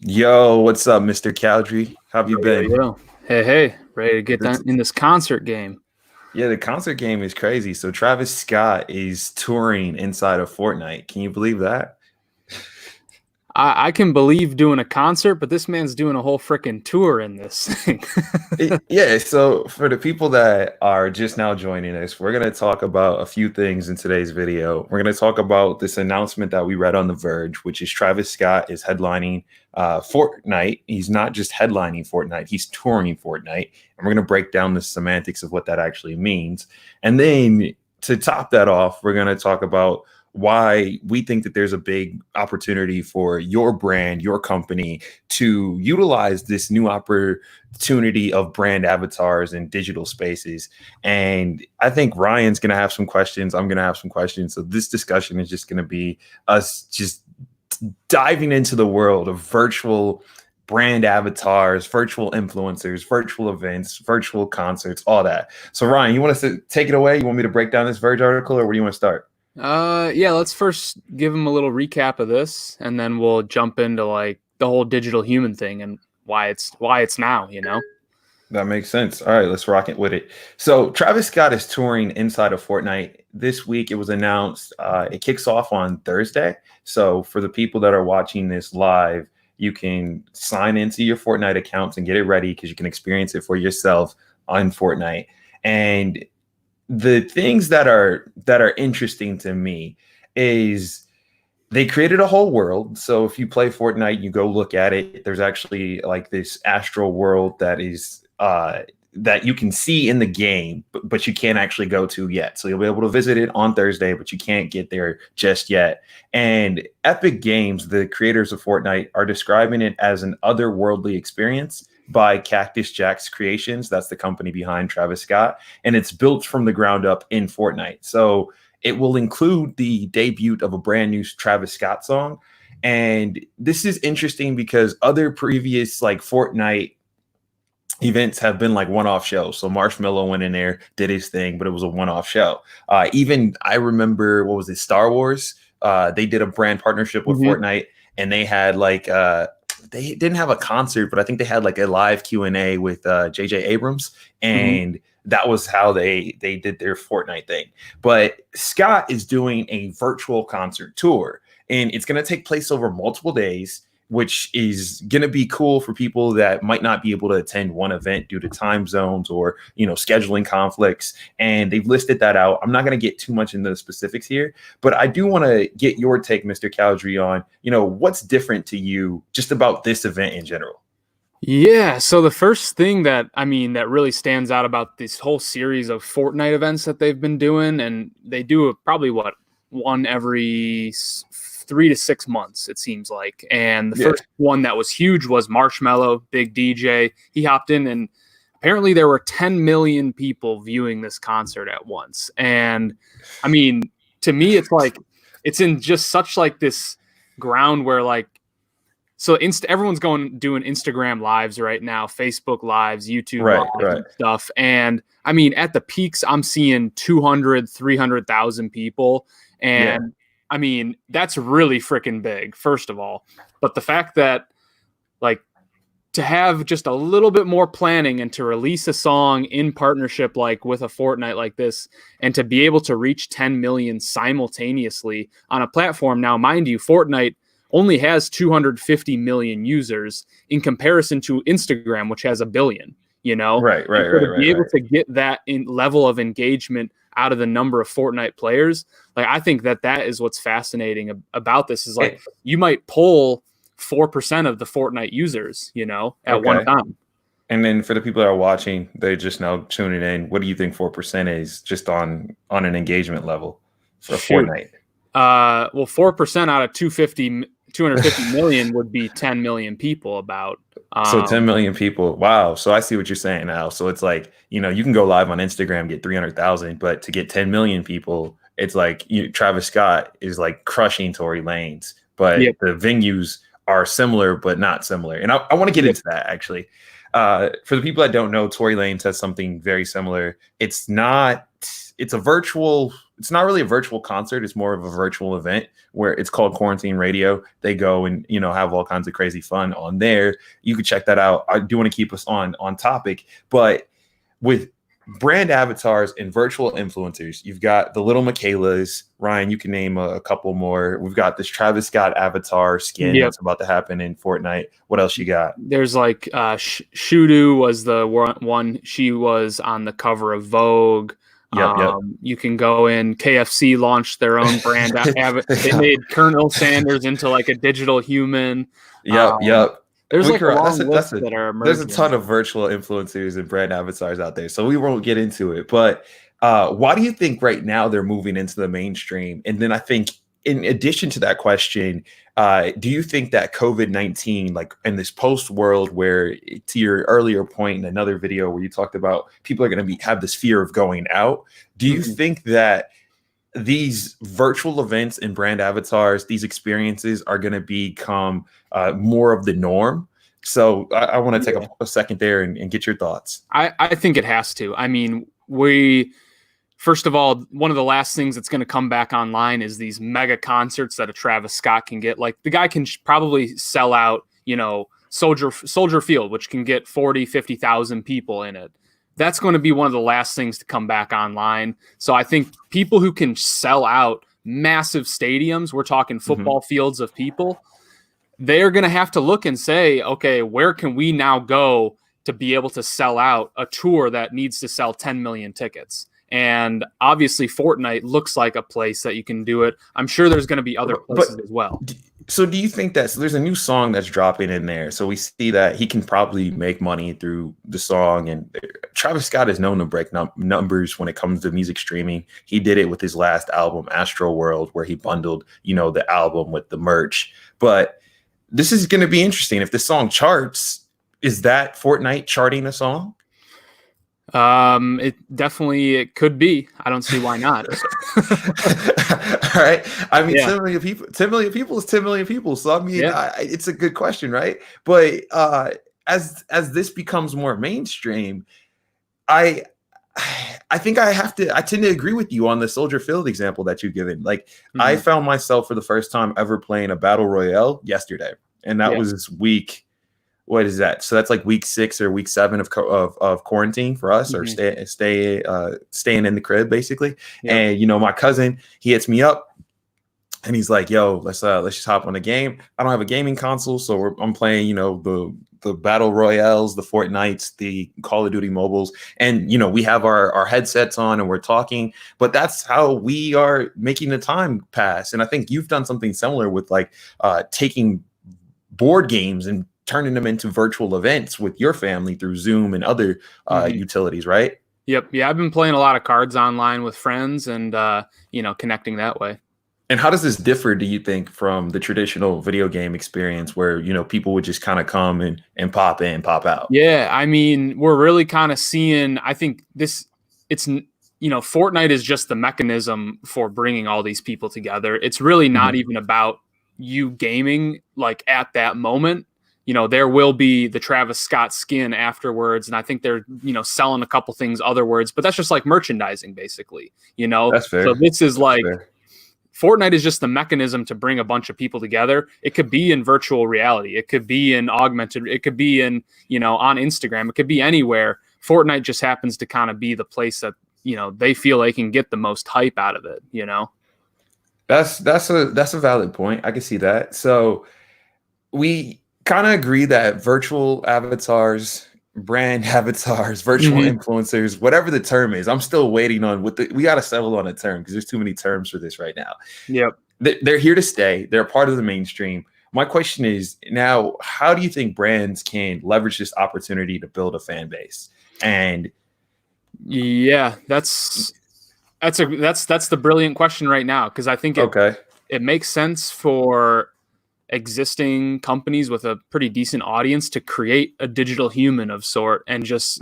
Yo, what's up, Mr. Cowdrey? How have you Yo, been? yo. Hey, ready to get This, done in this concert game. yeah, the concert game is crazy. So Travis Scott is touring inside of Fortnite. Can you believe that? I can believe doing a concert, but this man's doing a whole freaking tour in this thing. Yeah, so for the people that are just now joining us, we're going to talk about a few things in today's video. We're going to talk about this announcement that we read on The Verge, which is Travis Scott is headlining Fortnite. He's not just headlining Fortnite, he's touring Fortnite. And we're going to break down the semantics of what that actually means. And then to top that off, we're going to talk about why we think that there's a big opportunity for your brand, your company to utilize this new opportunity of brand avatars and digital spaces. And I think Ryan's going to have some questions. I'm going to have some questions. So this discussion is just going to be us just diving into the world of virtual brand avatars, virtual influencers, virtual events, virtual concerts, all that. So Ryan, you want us to take it away? You want me to break down this Verge article, or where do you want to start? Yeah, let's first give him a little recap of this, and then we'll jump into like the whole digital human thing and why it's now. That makes sense. All right, let's rock it with it. So Travis Scott is touring inside of Fortnite this week. It was announced. It kicks off on Thursday. So for the people that are watching this live, you can sign into your Fortnite accounts and get it ready because you can experience it for yourself on Fortnite. And the things that are interesting to me is they created a whole world. So if you play Fortnite, you go look at it. There's actually like this Astroworld that is that you can see in the game, but you can't actually go to yet. So you'll be able to visit it on Thursday, but you can't get there just yet. And Epic Games, the creators of Fortnite, are describing it as an otherworldly experience by Cactus Jack's Creations. That's the company behind Travis Scott. And it's built from the ground up in Fortnite. So it will include the debut of a brand new Travis Scott song. And this is interesting because other previous like Fortnite events have been like one-off shows. So Marshmello went in there, did his thing, but it was a one-off show. Even I remember, what was it, Star Wars? They did a brand partnership with Fortnite, and they had like they didn't have a concert, but I think they had like a live Q&A with JJ Abrams, and that was how they did their Fortnite thing. But Scott is doing a virtual concert tour, and it's going to take place over multiple days, which is going to be cool for people that might not be able to attend one event due to time zones or, scheduling conflicts. And they've listed that out. I'm not going to get too much into the specifics here, but I do want to get your take, Mr. Cowdrey, on, what's different to you just about this event in general. Yeah, so the first thing that really stands out about this whole series of Fortnite events that they've been doing, and they do probably one every 3 to 6 months, it seems like. And the first one that was huge was Marshmello, big DJ. He hopped in, and apparently there were 10 million people viewing this concert at once. And I mean, to me, it's like it's in just such like this ground where like, so everyone's doing Instagram lives right now, Facebook lives, YouTube lives and stuff. And I mean, at the peaks, I'm seeing 200, 300,000 people. And I mean, that's really freaking big, first of all. But the fact that like to have just a little bit more planning and to release a song in partnership like with a Fortnite like this, and to be able to reach 10 million simultaneously on a platform. Now, mind you, Fortnite only has 250 million users in comparison to Instagram, which has 1 billion, Right. To be able to get that level of engagement out of the number of Fortnite players, like I think that is what's fascinating about this is like you might pull 4% of the Fortnite users, at one time. And then for the people that are watching, they're just now tuning in. What do you think 4% is just on an engagement level for Fortnite? Well, 4% out of 250 million would be 10 million people about. So 10 million people. Wow. So I see what you're saying now. So it's like, you can go live on Instagram, get 300,000, but to get 10 million people, it's like Travis Scott is like crushing Tory Lanez, but the venues are similar, but not similar. And I want to get into that actually. For the people that don't know, Tory Lanez has something very similar. It's not it's a virtual. It's not really a virtual concert. It's more of a virtual event where it's called Quarantine Radio. They go and have all kinds of crazy fun on there. You can check that out. I do want to keep us on topic, but with brand avatars and virtual influencers, you've got the little Michaelas. Ryan, you can name a couple more. We've got this Travis Scott avatar skin that's about to happen in Fortnite. What else you got? There's like Shudu was the one. She was on the cover of Vogue. Yep. You can go in. KFC launched their own brand. They made Colonel Sanders into like a digital human. Yep. There's like a long list that are emerging. There's a ton of virtual influencers and brand avatars out there, so we won't get into it. But why do you think right now they're moving into the mainstream? And then I think, in addition to that question, do you think that COVID-19, like in this post world, where to your earlier point in another video where you talked about people are going to have this fear of going out, do you think that these virtual events and brand avatars, these experiences are going to become more of the norm? So I want to take a second there and get your thoughts. I think it has to. I mean, first of all, one of the last things that's going to come back online is these mega concerts that a Travis Scott can get. Like the guy can probably sell out, Soldier Field, which can get 40, 50,000 people in it. That's going to be one of the last things to come back online. So I think people who can sell out massive stadiums, we're talking football fields of people, they're going to have to look and say, okay, where can we now go to be able to sell out a tour that needs to sell 10 million tickets? And obviously Fortnite looks like a place that you can do it. I'm sure there's going to be other places as well. So do you think there's a new song that's dropping in there? So we see that he can probably make money through the song. And Travis Scott is known to break numbers when it comes to music streaming. He did it with his last album, Astroworld, where he bundled, the album with the merch. But this is going to be interesting. If the song charts, is that Fortnite charting a song? It could be. I don't see why not. All right. I mean, 10 million people is 10 million people. So I mean, it's a good question, right? But as this becomes more mainstream, I think I tend to agree with you on the Soldier Field example that you've given. Like I found myself for the first time ever playing a battle royale yesterday, and that was week. What is that? So that's like week 6 or week 7 of quarantine for us, or staying in the crib basically. Yep. And my cousin, he hits me up and he's like, "Yo, let's just hop on the game." I don't have a gaming console, so I'm playing, the battle royales, the Fortnites, the Call of Duty mobiles, and we have our headsets on and we're talking. But that's how we are making the time pass. And I think you've done something similar with like taking board games and turning them into virtual events with your family through Zoom and other utilities, right? Yep. Yeah, I've been playing a lot of cards online with friends and, connecting that way. And how does this differ, do you think, from the traditional video game experience where, people would just kind of come and pop in, pop out? Yeah, I mean, we're really kind of seeing, I think Fortnite is just the mechanism for bringing all these people together. It's really not even about you gaming like at that moment. There will be the Travis Scott skin afterwards, and I think they're, selling a couple things otherwards, but that's just like merchandising, basically. That's fair. So this is like Fortnite is just the mechanism to bring a bunch of people together. It could be in virtual reality, it could be in augmented, it could be in on Instagram, it could be anywhere. Fortnite just happens to kind of be the place that they feel they can get the most hype out of it. That's a valid point. I can see that. So we kind of agree that virtual avatars, brand avatars, virtual influencers, whatever the term is, I'm still waiting on we got to settle on a term because there's too many terms for this right now. Yep. They're here to stay. They're a part of the mainstream. My question is now, how do you think brands can leverage this opportunity to build a fan base? And yeah, that's the brilliant question right now, because I think it makes sense for existing companies with a pretty decent audience to create a digital human of sort and just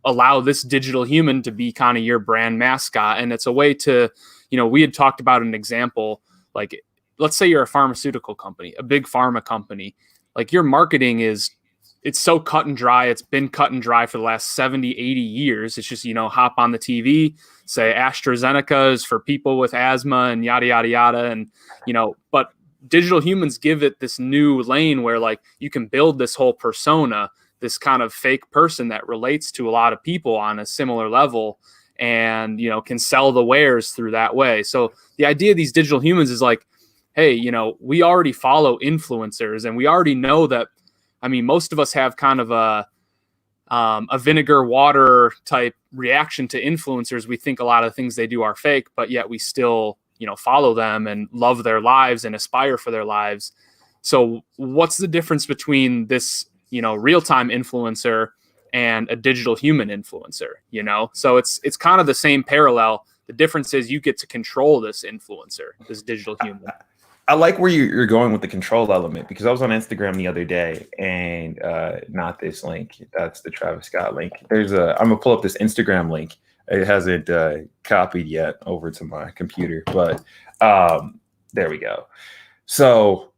allow this digital human to be kind of your brand mascot. And it's a way to, we had talked about an example, like let's say you're a pharmaceutical company, a big pharma company, like your marketing is it's so cut and dry. It's been cut and dry for the last 70, 80 years. It's just, hop on the TV, say AstraZeneca is for people with asthma and yada, yada, yada. And, but digital humans give it this new lane where like you can build this whole persona, this kind of fake person that relates to a lot of people on a similar level and, can sell the wares through that way. So the idea of these digital humans is like, hey, we already follow influencers and we already know that. I mean, most of us have kind of a vinegar water type reaction to influencers. We think a lot of things they do are fake, but yet we still, follow them and love their lives and aspire for their lives. So what's the difference between this, real-time influencer and a digital human influencer, So it's kind of the same parallel. The difference is you get to control this influencer, this digital human. I like where you're going with the control element, because I was on Instagram the other day and not this link. That's the Travis Scott link. I'm gonna pull up this Instagram link. It hasn't copied yet over to my computer, but there we go. So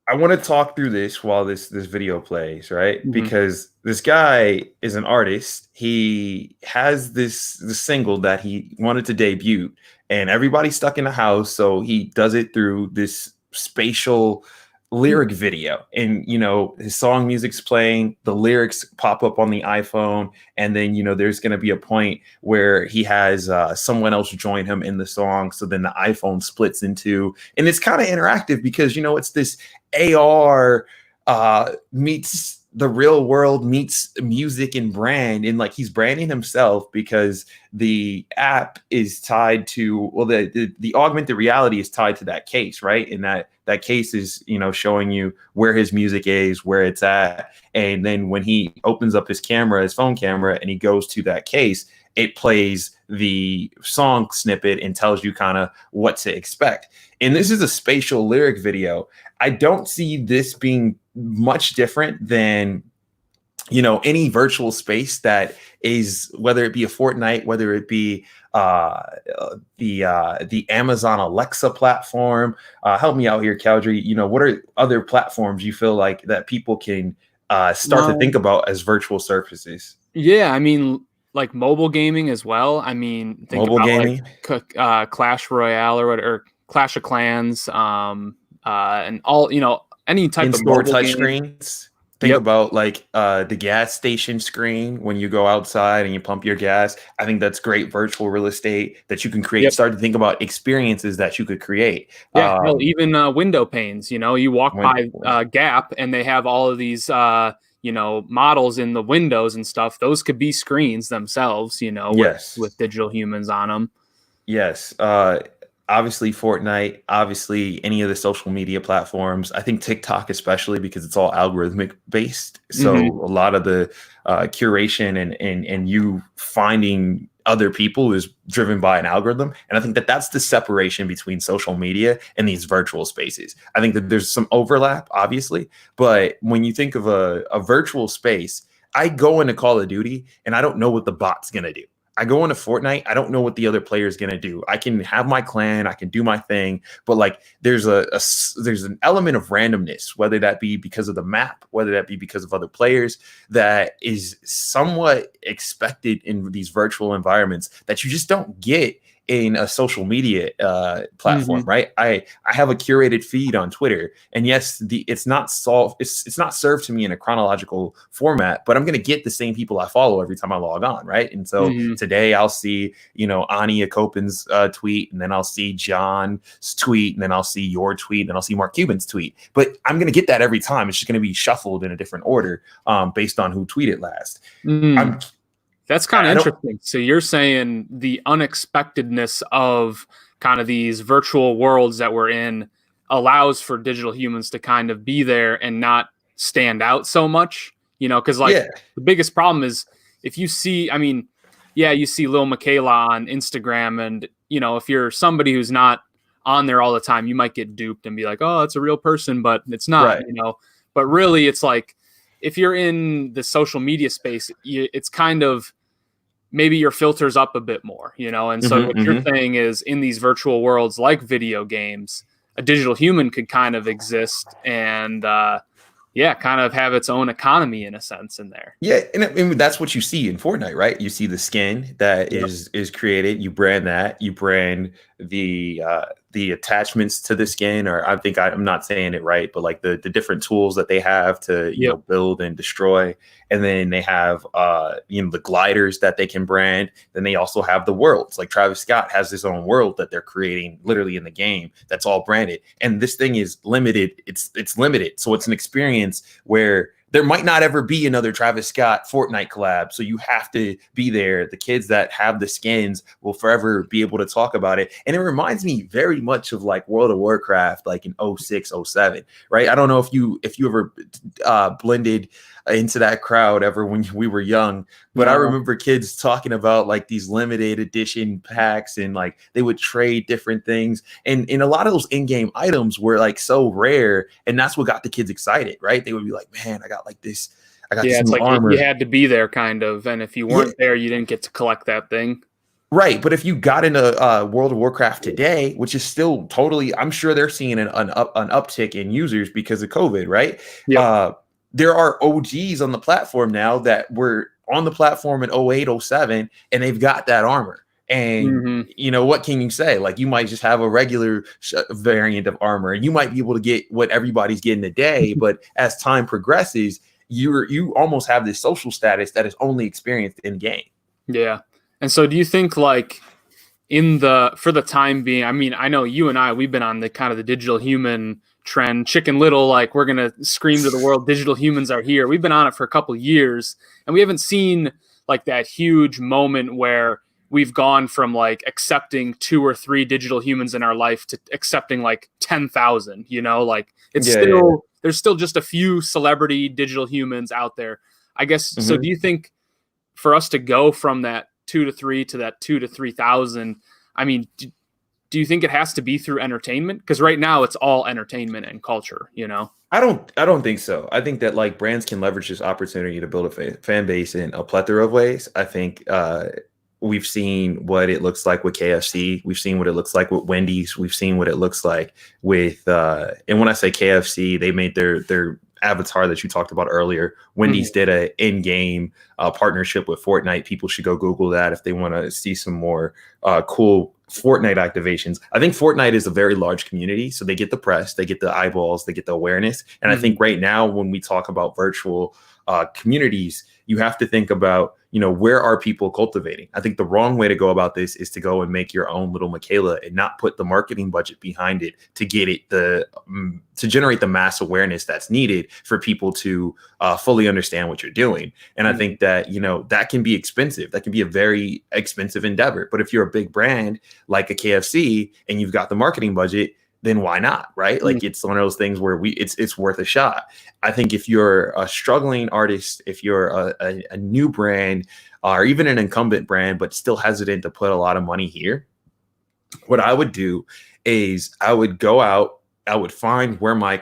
I want to talk through this while this video plays, right? Mm-hmm. Because this guy is an artist. He has this single that he wanted to debut, and everybody's stuck in the house, so he does it through this spatial lyric video. And his song music's playing, the lyrics pop up on the iPhone, and then there's going to be a point where he has someone else join him in the song, so then the iPhone splits into, and it's kind of interactive because it's this AR meets the real world meets music and brand, and like he's branding himself because the app is tied to, well, the augmented reality is tied to that case, right? And that case is showing you where his music is, where it's at, and then when he opens up his phone camera, and he goes to that case, it plays the song snippet and tells you kind of what to expect. And this is a spatial lyric video. I don't see this being much different than any virtual space that is, whether it be a Fortnite, whether it be the Amazon Alexa platform. Help me out here, Cowdrey. What are other platforms you feel like that people can start to think about as virtual surfaces? Yeah, I mean, like mobile gaming as well. I mean, think mobile about gaming, like Clash Royale or Clash of Clans, and all any type of mobile touch game. Screens. Think about like the gas station screen when you go outside and you pump your gas. I think that's great virtual real estate that you can create. Start to think about experiences that you could create. Yeah, even window panes. You walk by Gap and they have all of these models in the windows and stuff. Those could be screens themselves. With digital humans on them. Yes. Obviously Fortnite, obviously any of the social media platforms. I think TikTok especially, because it's all algorithmic based. So a lot of the curation and you finding other people is driven by an algorithm. And I think that's the separation between social media and these virtual spaces. I think that there's some overlap, obviously, but when you think of a virtual space, I go into Call of Duty and I don't know what the bot's going to do. I go into Fortnite, I don't know what the other player is going to do. I can have my clan, I can do my thing, but like there's an element of randomness, whether that be because of the map, whether that be because of other players, that is somewhat expected in these virtual environments that you just don't get in a social media platform, right? I have a curated feed on Twitter, and yes, it's not served to me in a chronological format, but I'm going to get the same people I follow every time I log on, right? And so today I'll see, Ani Akopan's tweet, and then I'll see John's tweet, and then I'll see your tweet, and then I'll see Mark Cuban's tweet. But I'm going to get that every time. It's just going to be shuffled in a different order based on who tweeted last. That's kind of interesting. So you're saying the unexpectedness of kind of these virtual worlds that we're in allows for digital humans to kind of be there and not stand out so much, because the biggest problem is if you see, you see Lil Michaela on Instagram, and, if you're somebody who's not on there all the time, you might get duped and be like, oh, it's a real person, but it's not, but really it's like, if you're in the social media space, it's kind of, maybe your filters up a bit more, and so what you're saying is in these virtual worlds like video games, a digital human could kind of exist and yeah, kind of have its own economy in a sense in there. Yeah, and that's what you see in Fortnite, right? You see the skin that Yep. is created. You brand that. You brand the attachments to the skin, or I'm not saying it right, but like the different tools that they have to Yep. build and destroy. And then they have the gliders that they can brand. Then they also have the worlds. Like Travis Scott has his own world that they're creating literally in the game. That's all branded. And this thing is limited. It's limited, so it's an experience where there might not ever be another Travis Scott Fortnite collab. So you have to be there. The kids that have the skins will forever be able to talk about it. And it reminds me very much of like World of Warcraft, like in 06, 07, right? I don't know if you ever blended into that crowd ever when we were young, but I remember kids talking about like these limited edition packs, and like they would trade different things, and a lot of those in-game items were like so rare, and that's what got the kids excited, right? They would be like, man, I got this It's new like armor. you had to be there kind of, and if you weren't there, you didn't get to collect that thing. Right, but if you got into World of Warcraft today, which is still totally, I'm sure they're seeing an uptick in users because of COVID, right? Yep. There are OGs on the platform now that were on the platform in 08, 07, and they've got that armor. And what can you say? Like, you might just have a regular variant of armor, and you might be able to get what everybody's getting today. But as time progresses, you almost have this social status that is only experienced in game. Yeah. And so do you think like for the time being, I mean, I know you and we've been on the kind of the digital human trend, Chicken Little, like we're going to scream to the world, digital humans are here. We've been on it for a couple of years, and we haven't seen like that huge moment where we've gone from like accepting 2 or 3 digital humans in our life to accepting like 10,000, like it's there's still just a few celebrity digital humans out there, I guess. So do you think for us to go from that 2 to 3 to that 2 to 3,000, I mean, do you think it has to be through entertainment? Because right now it's all entertainment and culture, I don't think so. I think that like brands can leverage this opportunity to build a fan base in a plethora of ways. I think we've seen what it looks like with KFC. We've seen what it looks like with Wendy's. We've seen what it looks like with and when I say KFC, they made their avatar that you talked about earlier. Wendy's did a in-game partnership with Fortnite. People should go Google that if they want to see some more cool Fortnite activations. I think Fortnite is a very large community, so they get the press, they get the eyeballs, they get the awareness. And I think right now when we talk about virtual communities, you have to think about, where are people cultivating? I think the wrong way to go about this is to go and make your own little Michaela and not put the marketing budget behind it to get it to generate the mass awareness that's needed for people to fully understand what you're doing. And I think that, that can be expensive. That can be a very expensive endeavor. But if you're a big brand like a KFC and you've got the marketing budget, then why not, right? Like it's one of those things where it's worth a shot. I think if you're a struggling artist, if you're a new brand or even an incumbent brand, but still hesitant to put a lot of money here, what I would do is I would go out, I would find where my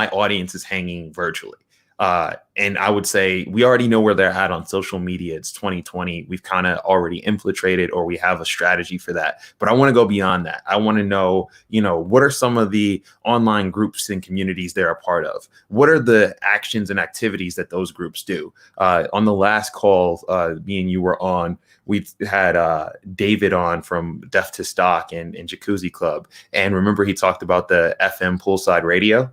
audience is hanging virtually. And I would say we already know where they're at on social media. It's 2020. We've kind of already infiltrated, or we have a strategy for that. But I want to go beyond that. I want to know, what are some of the online groups and communities they're a part of? What are the actions and activities that those groups do? On the last call, me and you were on, we had David on from Deaf to Stock and Jacuzzi Club. And remember, he talked about the FM poolside radio.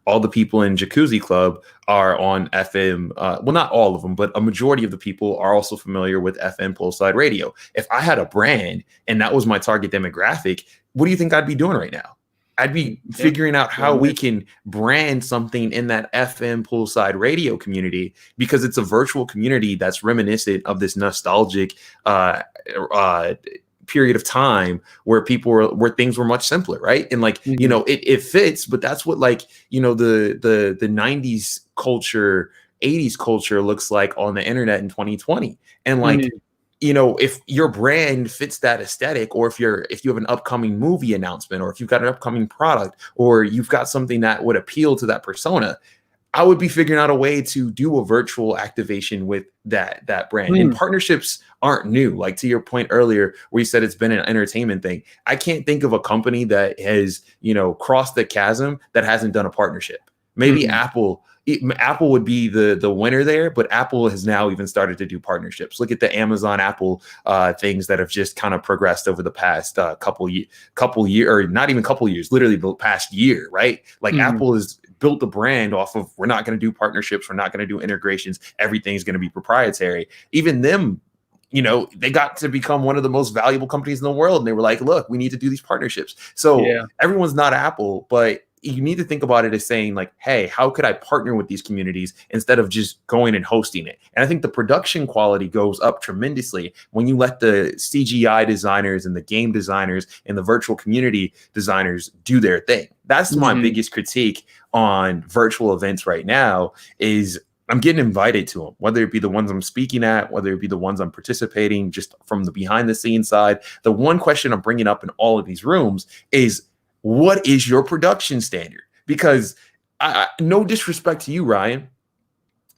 All the people in Jacuzzi Club are on FM. Well, not all of them, but a majority of the people are also familiar with FM poolside radio. If I had a brand and that was my target demographic, what do you think I'd be doing right now? I'd be figuring out how we can brand something in that FM poolside radio community, because it's a virtual community that's reminiscent of this nostalgic period of time where where things were much simpler, right? And like it fits, but that's what like the 90s culture, 80s culture looks like on the internet in 2020. And like if your brand fits that aesthetic, or if you have an upcoming movie announcement, or if you've got an upcoming product, or you've got something that would appeal to that persona, I would be figuring out a way to do a virtual activation with that brand. And partnerships aren't new. Like to your point earlier, where you said it's been an entertainment thing. I can't think of a company that has, crossed the chasm that hasn't done a partnership. Maybe Mhm. Apple would be the winner there, but Apple has now even started to do partnerships. Look at the Amazon Apple things that have just kind of progressed over the past couple year, or not even couple years, literally the past year, right? Like Mhm. Apple has built the brand off of, we're not going to do partnerships, we're not going to do integrations, everything's going to be proprietary. Even them, they got to become one of the most valuable companies in the world. And they were like, look, we need to do these partnerships. So Yeah. everyone's not Apple, but you need to think about it as saying like, hey, how could I partner with these communities instead of just going and hosting it? And I think the production quality goes up tremendously when you let the CGI designers and the game designers and the virtual community designers do their thing. That's my Mhm. biggest critique on virtual events right now is I'm getting invited to them, whether it be the ones I'm speaking at, whether it be the ones I'm participating just from the behind the scenes side. The one question I'm bringing up in all of these rooms is, what is your production standard? Because no disrespect to you, Ryan,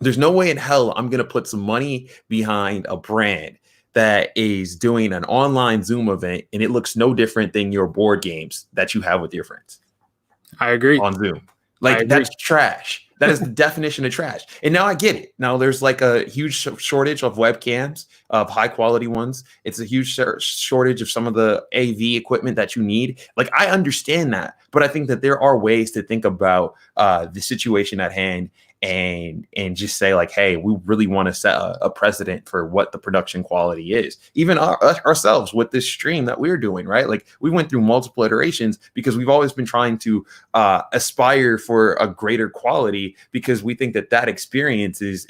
there's no way in hell I'm going to put some money behind a brand that is doing an online Zoom event and it looks no different than your board games that you have with your friends I agree. on Zoom. I Like, agree. that's trash. That is the definition of trash. And now I get it. Now there's like a huge shortage of webcams, of high quality ones. It's a huge shortage of some of the AV equipment that you need. Like, I understand that, but I think that there are ways to think about the situation at hand and just say like, hey, we really want to set a precedent for what the production quality is. Even ourselves with this stream that we're doing, right? Like, we went through multiple iterations because we've always been trying to aspire for a greater quality because we think that that experience is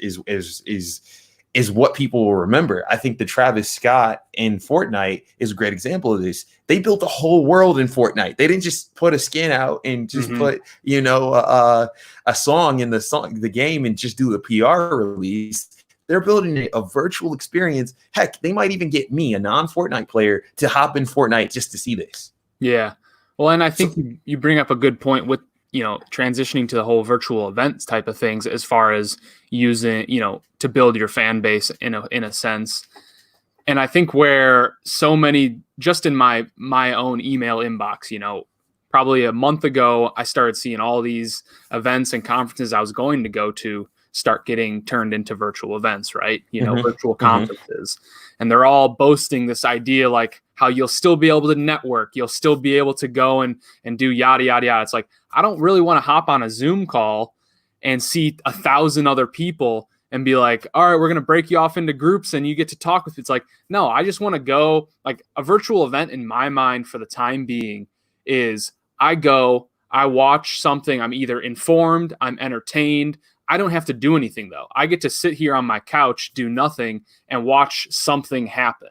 what people will remember. I think the Travis Scott in Fortnite is a great example of this. They built a whole world in Fortnite. They didn't just put a skin out and just Mhm. put, a song in the game and just do the PR release. They're building a virtual experience. Heck, they might even get me, a non-Fortnite player, to hop in Fortnite just to see this. Yeah. Well, and I So think you bring up a good point with, transitioning to the whole virtual events type of things as far as using, to build your fan base in a sense. And I think where so many, just in my own email inbox, probably a month ago, I started seeing all these events and conferences I was going to go to start getting turned into virtual events, right? mhm, Virtual mhm. conferences. And they're all boasting this idea like how you'll still be able to network, you'll still be able to go and do yada yada yada. It's like, I don't really want to hop on a Zoom call and see 1,000 other people and be like, all right, we're going to break you off into groups and you get to talk with. It's like, no, I just want to go. Like, a virtual event in my mind for the time being is I go, I watch something, I'm either informed, I'm entertained. I don't have to do anything though. I get to sit here on my couch, do nothing, and watch something happen.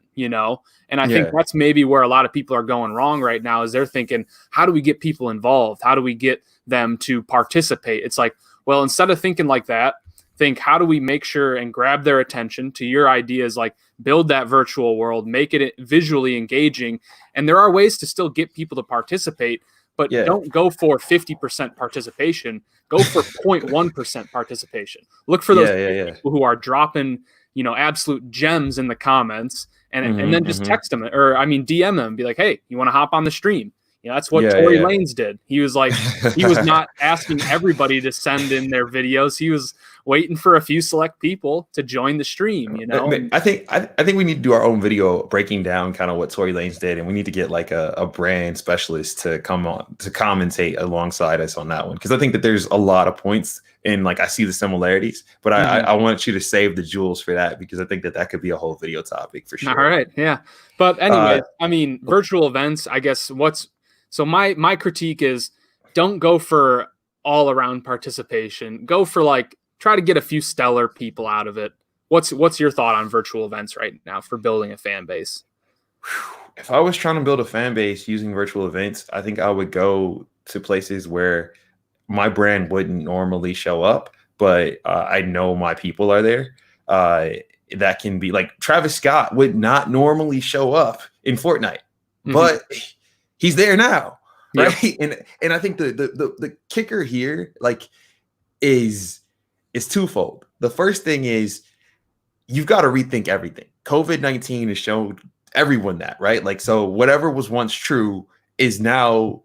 And I think Yeah. that's maybe where a lot of people are going wrong right now is they're thinking, how do we get people involved? How do we get them to participate? It's like, well, instead of thinking like that, think, how do we make sure and grab their attention to your ideas, like build that virtual world, make it visually engaging. And there are ways to still get people to participate, but Yeah. don't go for 50% participation. Go for 0.1% participation. Look for those Yeah, yeah, yeah. people who are dropping, absolute gems in the comments, and Mhm, then just mhm. text them, or I mean DM them, be like, hey, you want to hop on the stream? That's what Yeah, Tory yeah, Lanez did. He was like, he was not asking everybody to send in their videos. He was waiting for a few select people to join the stream, and I think we need to do our own video breaking down kind of what Tory Lanez did, and we need to get like a brand specialist to come on to commentate alongside us on that one because I think that there's a lot of points and like I see the similarities, but Mhm. I want you to save the jewels for that because I think that that could be a whole video topic for All sure. right, yeah. But Uh, anyways, I mean, virtual events, I guess so my critique is don't go for all around participation. Go for like try to get a few stellar people out of it. What's your thought on virtual events right now for building a fan base? if I was trying to build a fan base using virtual events, I think I would go to places where my brand wouldn't normally show up, but I know my people are there. Uh, that can be like Travis Scott would not normally show up in Fortnite, Hmm. but he's there now, Yep. right? And I think the kicker here like is twofold. The first thing is you've got to rethink everything. COVID-19 has shown everyone that, right? Like, so whatever was once true is now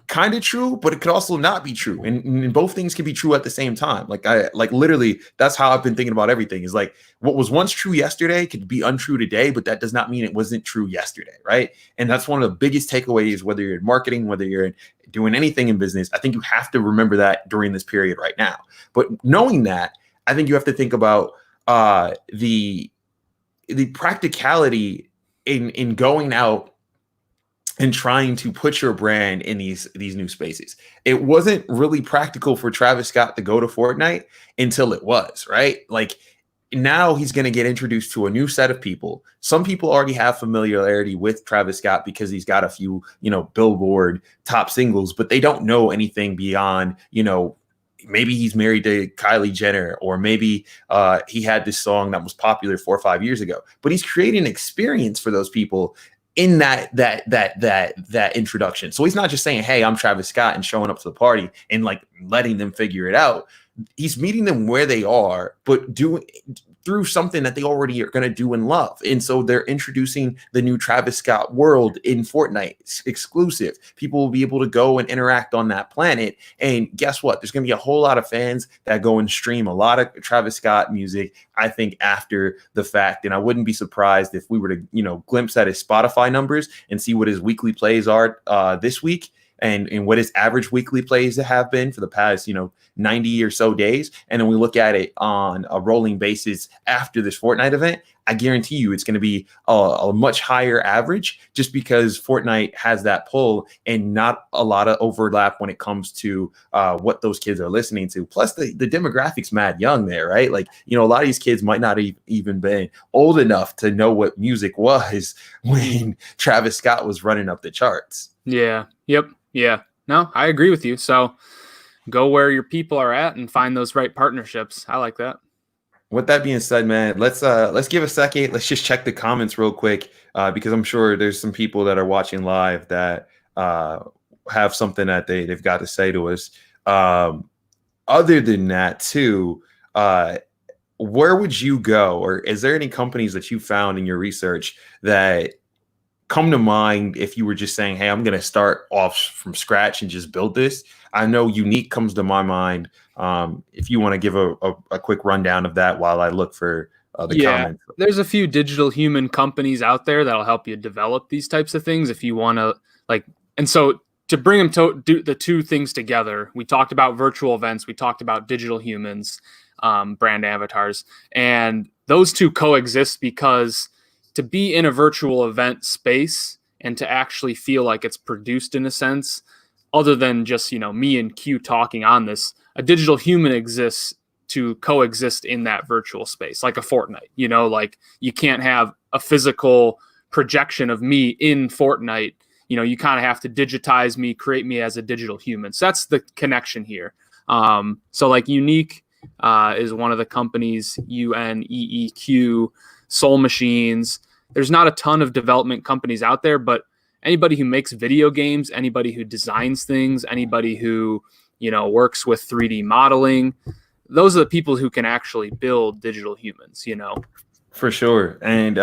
kind of true, but it could also not be true, and both things can be true at the same time. Like literally, that's how I've been thinking about everything. Is like what was once true yesterday could be untrue today, but that does not mean it wasn't true yesterday, right? And that's one of the biggest takeaways, whether you're in marketing, whether you're doing anything in business. I think you have to remember that during this period right now. But knowing that, I think you have to think about the practicality in going out and trying to put your brand in these new spaces. It wasn't really practical for Travis Scott to go to Fortnite until it was, right? Like now he's going to get introduced to a new set of people. Some people already have familiarity with Travis Scott because he's got a few, Billboard top singles, but they don't know anything beyond, maybe he's married to Kylie Jenner, or maybe he had this song that was popular 4 or 5 years ago. But he's creating an experience for those people in that introduction. So he's not just saying, "Hey, I'm Travis Scott," and showing up to the party and like letting them figure it out. He's meeting them where they are, but doing through something that they already are going to do and love. And so they're introducing the new Travis Scott world in Fortnite. It's exclusive. People will be able to go and interact on that planet. And guess what? There's going to be a whole lot of fans that go and stream a lot of Travis Scott music, I think, after the fact. And I wouldn't be surprised if we were to, glimpse at his Spotify numbers and see what his weekly plays are this week. And what his average weekly plays have been for the past, 90 or so days. And then we look at it on a rolling basis after this Fortnite event. I guarantee you it's going to be a much higher average, just because Fortnite has that pull and not a lot of overlap when it comes to what those kids are listening to. Plus the demographics mad young there, right? Like, a lot of these kids might not even been old enough to know what music was when Travis Scott was running up the charts. Yeah. Yep. Yeah. No, I agree with you. So go where your people are at and find those right partnerships. I like that. With that being said, man, let's give a second. Let's just check the comments real quick because I'm sure there's some people that are watching live that have something that they've got to say to us. Other than that, too, where would you go, or is there any companies that you found in your research that come to mind if you were just saying, "Hey, I'm going to start off from scratch and just build this"? I know Unique comes to my mind. If you want to give a quick rundown of that while I look for the comments. There's a few digital human companies out there that'll help you develop these types of things if you want to and so to bring them to do the two things together, we talked about virtual events, we talked about digital humans, brand avatars, and those two coexist because to be in a virtual event space and to actually feel like it's produced in a sense, other than just, me and Q talking on this, a digital human exists to coexist in that virtual space, like a Fortnite, like you can't have a physical projection of me in Fortnite. You kind of have to digitize me, create me as a digital human. So that's the connection here. So like Unique is one of the companies, UNEEQ, Soul Machines. There's not a ton of development companies out there, but anybody who makes video games, anybody who designs things, anybody who, works with 3D modeling, those are the people who can actually build digital humans, For sure. And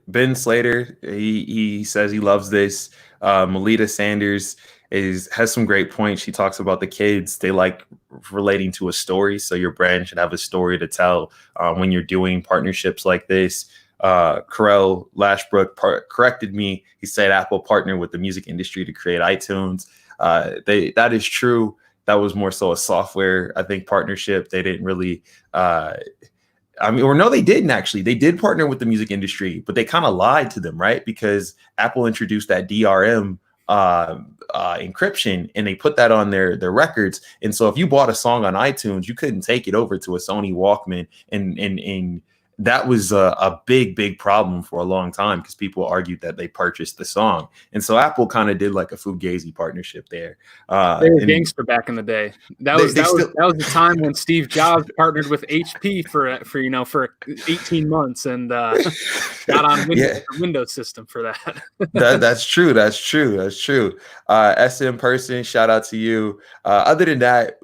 Ben Slater, he says he loves this. Melita Sanders has some great points. She talks about the kids. They like relating to a story. So your brand should have a story to tell when you're doing partnerships like this. Carell Lashbrook corrected me. He said Apple partnered with the music industry to create iTunes. That is true. That was more so a software, I think, partnership. They didn't really they didn't actually. They did partner with the music industry, but they kind of lied to them, right? Because Apple introduced that DRM encryption, and they put that on their records. And so if you bought a song on iTunes, you couldn't take it over to a Sony Walkman, and that was a big problem for a long time because people argued that they purchased the song. And so Apple kind of did like a Fugazi partnership there. They were gangster back in the day. That was the time when Steve Jobs partnered with HP for 18 months and got on Windows system for that. That's true. SM person, shout out to you. Other than that,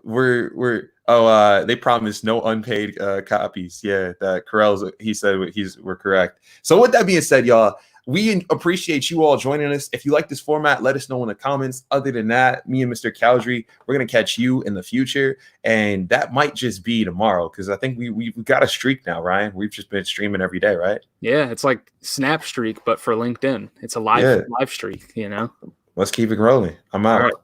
they promised no unpaid copies. Yeah, that Carell's, he said we're correct. So with that being said, y'all, we appreciate you all joining us. If you like this format, let us know in the comments. Other than that, me and Mr. Cowdrey, we're going to catch you in the future. And that might just be tomorrow because I think we've got a streak now, Ryan. We've just been streaming every day, right? Yeah, it's like Snap Streak, but for LinkedIn. It's a live streak, Let's keep it rolling. I'm out. All right.